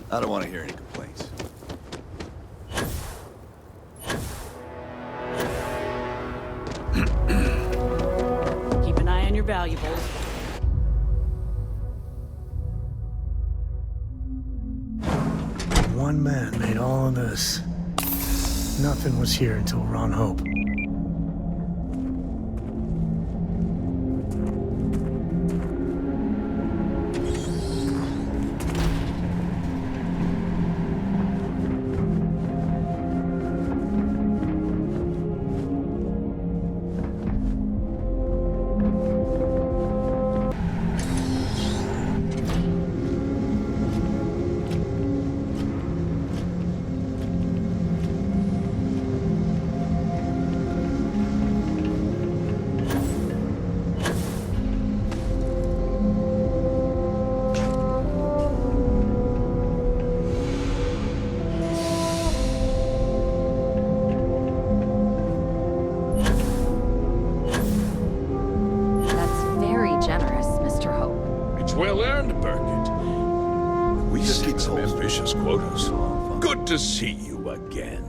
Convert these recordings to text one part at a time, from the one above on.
I don't want to hear any complaints. Keep an eye on your valuables. One man made all of this. Nothing was here until Ron Hope. Well earned, Burkett. We set some ambitious quotas. Good to see you again.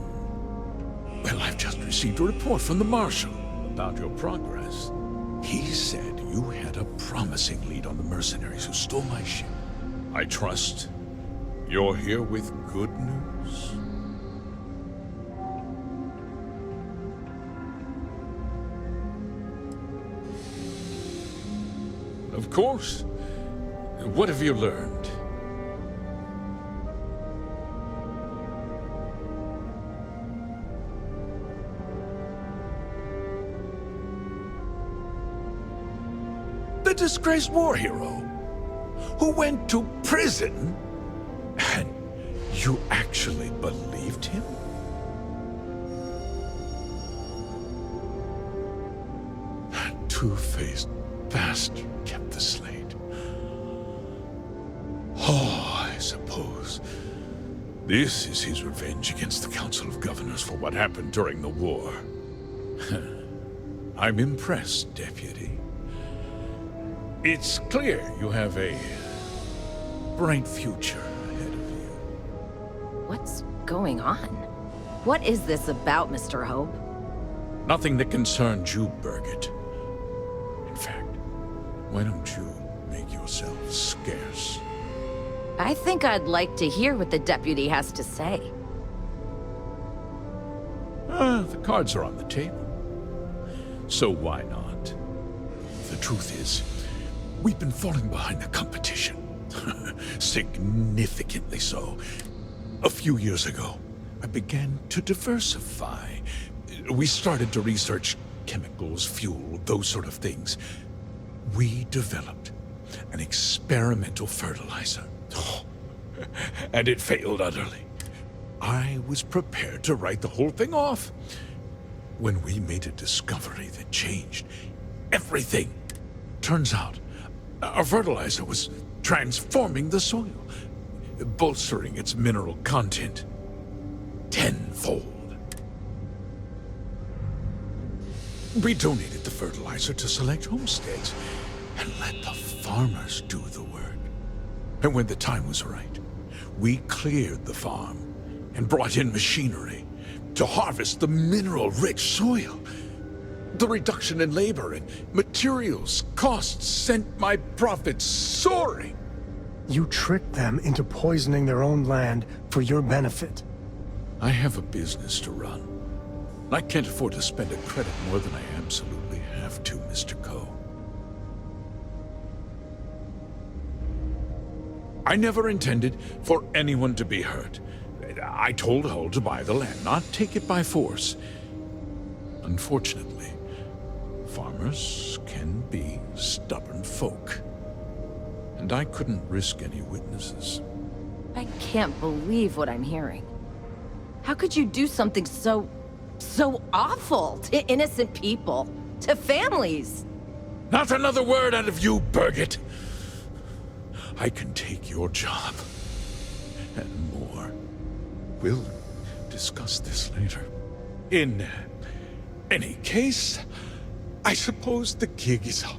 Well, I've just received a report from the Marshal about your progress. He said you had a promising lead on the mercenaries who stole my ship. I trust you're here with good news. Of course. What have you learned? The disgraced war hero who went to prison, and you actually believed him? That two-faced bastard kept the slate. Oh, I suppose this is his revenge against the Council of Governors for what happened during the war. I'm impressed, Deputy. It's clear you have a bright future ahead of you. What's going on? What is this about, Mr. Hope? Nothing that concerns you, Burkett. In fact, why don't you make yourself scarce? I think I'd like to hear what the deputy has to say. The cards are on the table. So why not? The truth is, we've been falling behind the competition. Significantly so. A few years ago, I began to diversify. We started to research chemicals, fuel, those sort of things. We developed an experimental fertilizer. Oh, and it failed utterly. I was prepared to write the whole thing off when we made a discovery that changed everything. Turns out, our fertilizer was transforming the soil, bolstering its mineral content tenfold. We donated the fertilizer to select homesteads and let the farmers do the work. And when the time was right, we cleared the farm and brought in machinery to harvest the mineral-rich soil. The reduction in labor and materials costs sent my profits soaring. You tricked them into poisoning their own land for your benefit. I have a business to run. I can't afford to spend a credit more than I absolutely have to, Mr. Coe. I never intended for anyone to be hurt. I told Hull to buy the land, not take it by force. Unfortunately, farmers can be stubborn folk. And I couldn't risk any witnesses. I can't believe what I'm hearing. How could you do something so awful to innocent people, to families? Not another word out of you, Burkett! I can take your job, and more. We'll discuss this later. In any case, I suppose the gig is up.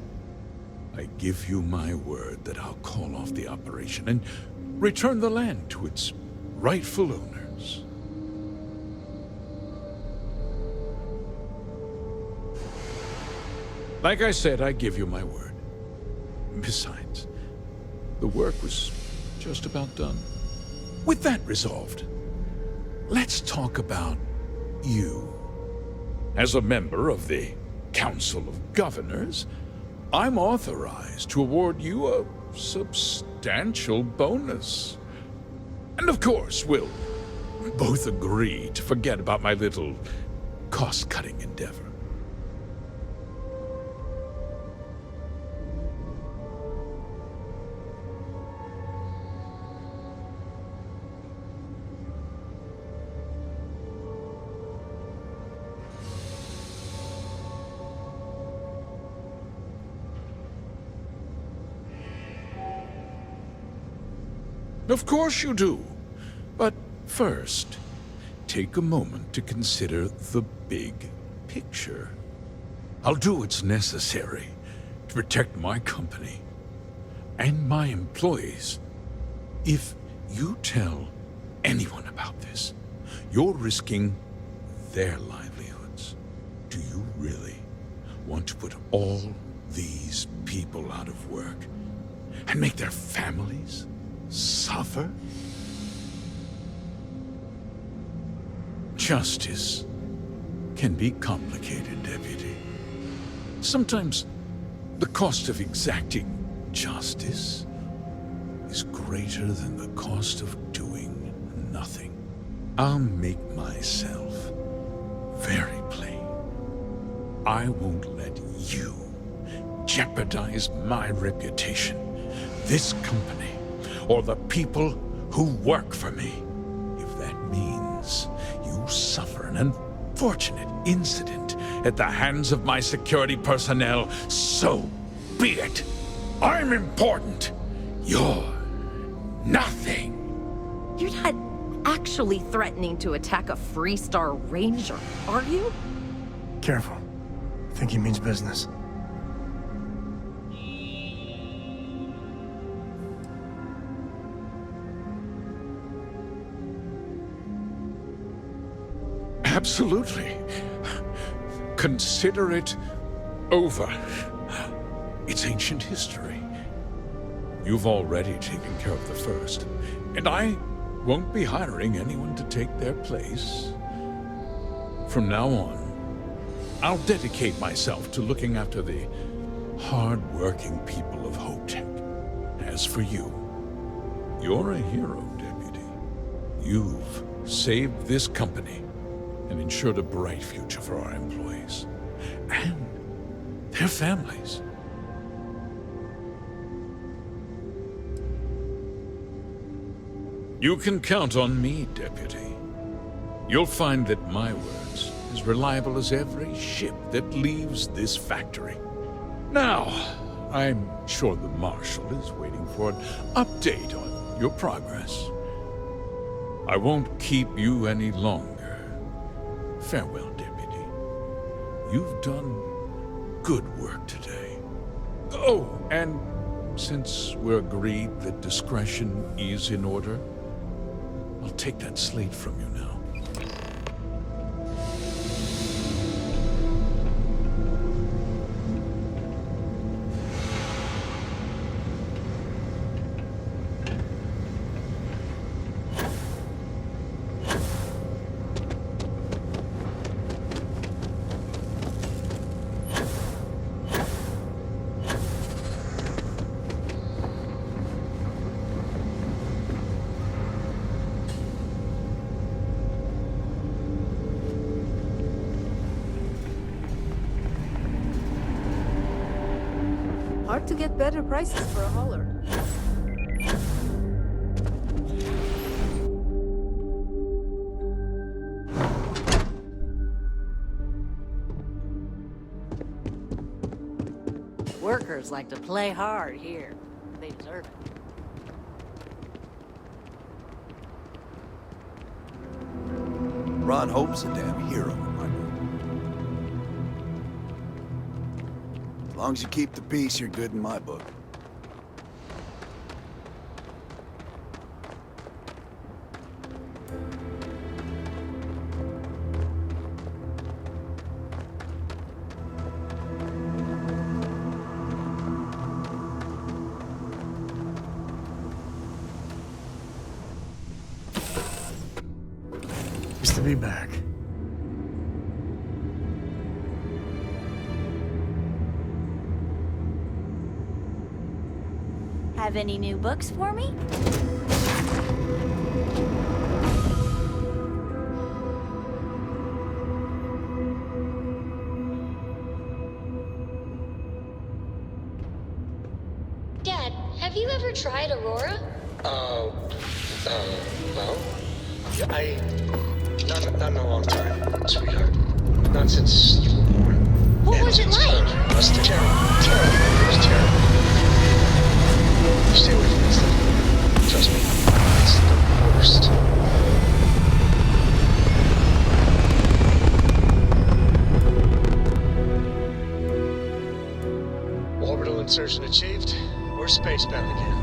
I give you my word that I'll call off the operation and return the land to its rightful owners. Like I said, I give you my word. Besides, the work was just about done. With that resolved, let's talk about you. As a member of the Council of Governors, I'm authorized to award you a substantial bonus. And of course, we'll both agree to forget about my little cost-cutting endeavor. Of course you do. But first, take a moment to consider the big picture. I'll do what's necessary to protect my company and my employees. If you tell anyone about this, you're risking their livelihoods. Do you really want to put all these people out of work and make their families suffer? Justice can be complicated, Deputy. Sometimes the cost of exacting justice is greater than the cost of doing nothing. I'll make myself very plain. I won't let you jeopardize my reputation, this company, or the people who work for me. If that means you suffer an unfortunate incident at the hands of my security personnel, so be it. I'm important. You're nothing. You're not actually threatening to attack a Freestar Ranger, are you? Careful. I think he means business. Absolutely. Consider it over. It's ancient history. You've already taken care of the first, and I won't be hiring anyone to take their place. From now on, I'll dedicate myself to looking after the hard-working people of Hotech. As for you, you're a hero, Deputy. You've saved this company and ensured a bright future for our employees and their families. You can count on me, Deputy. You'll find that my word's as reliable as every ship that leaves this factory. Now, I'm sure the Marshal is waiting for an update on your progress. I won't keep you any longer. Farewell, Deputy. You've done good work today. Oh, and since we're agreed that discretion is in order, I'll take that slate from you now. Hard to get better prices for a hauler. Workers like to play hard here. They deserve it. Ron Hope's a damn hero in my book. As long as you keep the peace, you're good in my book. Nice to be back. Have any new books for me? Dad, have you ever tried Aurora? Well, not in a long time, sweetheart. Not since you were born. What was it like? It was terrible. It was terrible. Stay away from that stuff. Trust me, it's the worst. Orbital insertion achieved. We're spacebound again.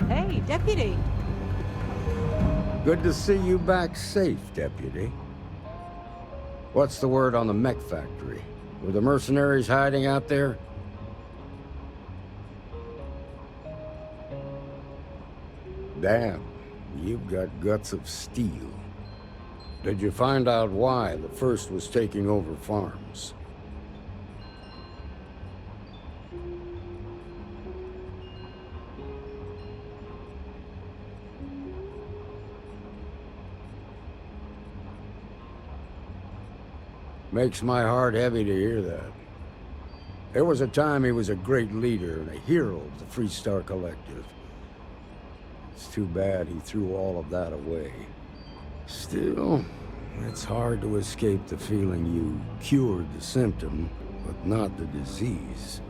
Hey, Deputy. Good to see you back safe, Deputy. What's the word on the mech factory? Were the mercenaries hiding out there? Damn, you've got guts of steel. Did you find out why the First was taking over farms? Makes my heart heavy to hear that. There was a time he was a great leader and a hero of the Freestar Collective. It's too bad he threw all of that away. Still, it's hard to escape the feeling you cured the symptom, but not the disease.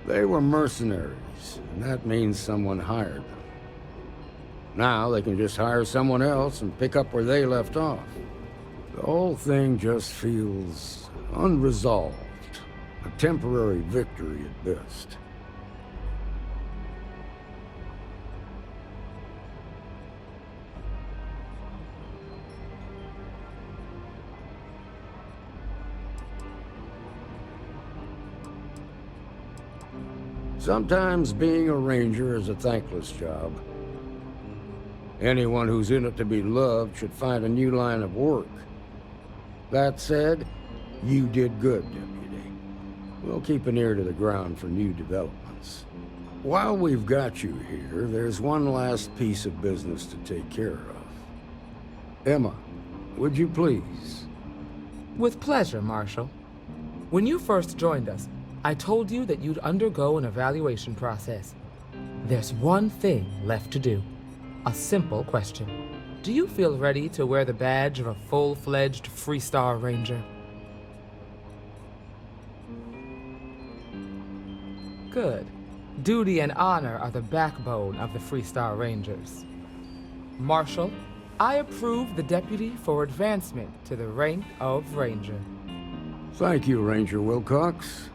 They were mercenaries, and that means someone hired them. Now they can just hire someone else and pick up where they left off. The whole thing just feels unresolved. A temporary victory at best. Sometimes being a ranger is a thankless job. Anyone who's in it to be loved should find a new line of work. That said, you did good, Deputy. We'll keep an ear to the ground for new developments. While we've got you here, there's one last piece of business to take care of. Emma, would you please? With pleasure, Marshal. When you first joined us, I told you that you'd undergo an evaluation process. There's one thing left to do. A simple question. Do you feel ready to wear the badge of a full-fledged Freestar Ranger? Good. Duty and honor are the backbone of the Freestar Rangers. Marshal, I approve the deputy for advancement to the rank of Ranger. Thank you, Ranger Wilcox.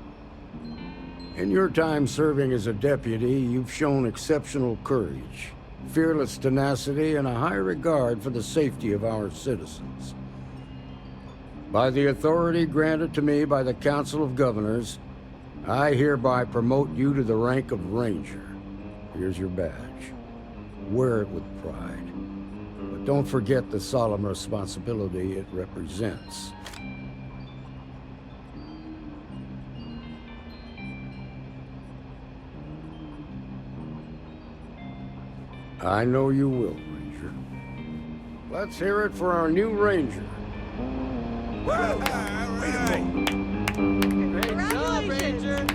In your time serving as a deputy, you've shown exceptional courage, fearless tenacity, and a high regard for the safety of our citizens. By the authority granted to me by the Council of Governors, I hereby promote you to the rank of Ranger. Here's your badge. wear it with pride. But don't forget the solemn responsibility it represents. I know you will, Ranger. Let's hear it for our new Ranger. Whoa! Wait a minute! Great job, Ranger!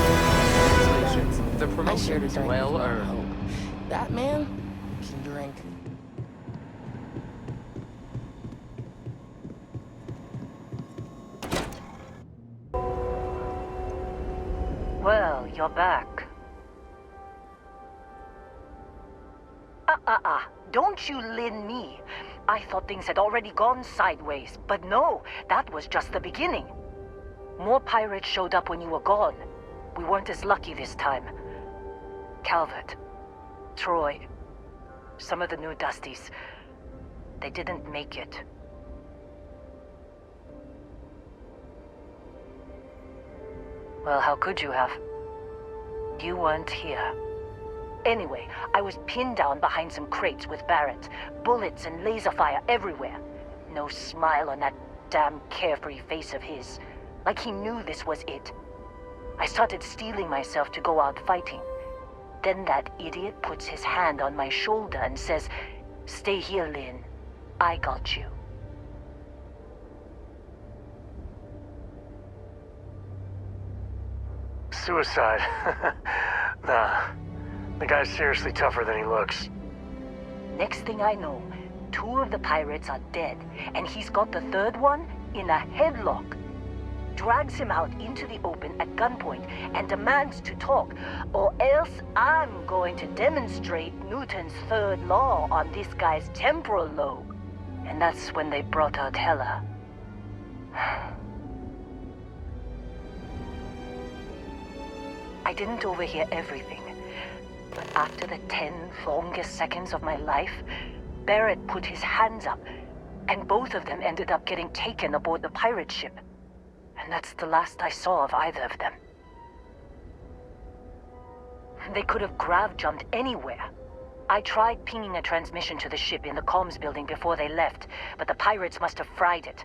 Congratulations. The promotion is well earned. That man can drink. Well, you're back. Don't you lin me. I thought things had already gone sideways, but no, that was just the beginning. More pirates showed up when you were gone. We weren't as lucky this time. Calvert, Troy, some of the new Dusties, they didn't make it. Well, how could you have? You weren't here. Anyway, I was pinned down behind some crates with Barrett. Bullets and laser fire everywhere. No smile on that damn carefree face of his. Like he knew this was it. I started steeling myself to go out fighting. Then that idiot puts his hand on my shoulder and says, "Stay here, Lynn. I got you." Suicide. Nah. The guy's seriously tougher than he looks. Next thing I know, 2 of the pirates are dead, and he's got the 3rd one in a headlock. Drags him out into the open at gunpoint and demands to talk, or else I'm going to demonstrate Newton's 3rd law on this guy's temporal lobe. And that's when they brought out Hela. I didn't overhear everything, but after the 10 longest seconds of my life, Barrett put his hands up, and both of them ended up getting taken aboard the pirate ship. And that's the last I saw of either of them. They could have grav-jumped anywhere. I tried pinging a transmission to the ship in the comms building before they left, but the pirates must have fried it.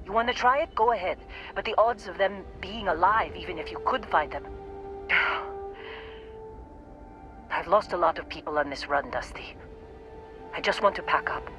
You want to try it? Go ahead. But the odds of them being alive, even if you could find them... I've lost a lot of people on this run, Dusty. I just want to pack up.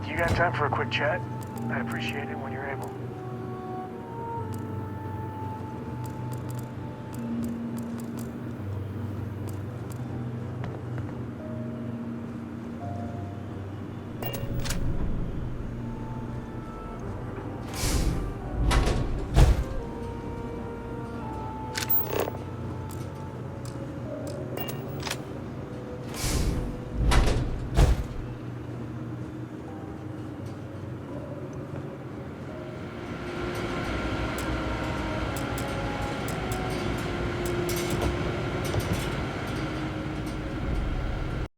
You got time for a quick chat? I'd appreciate it when you're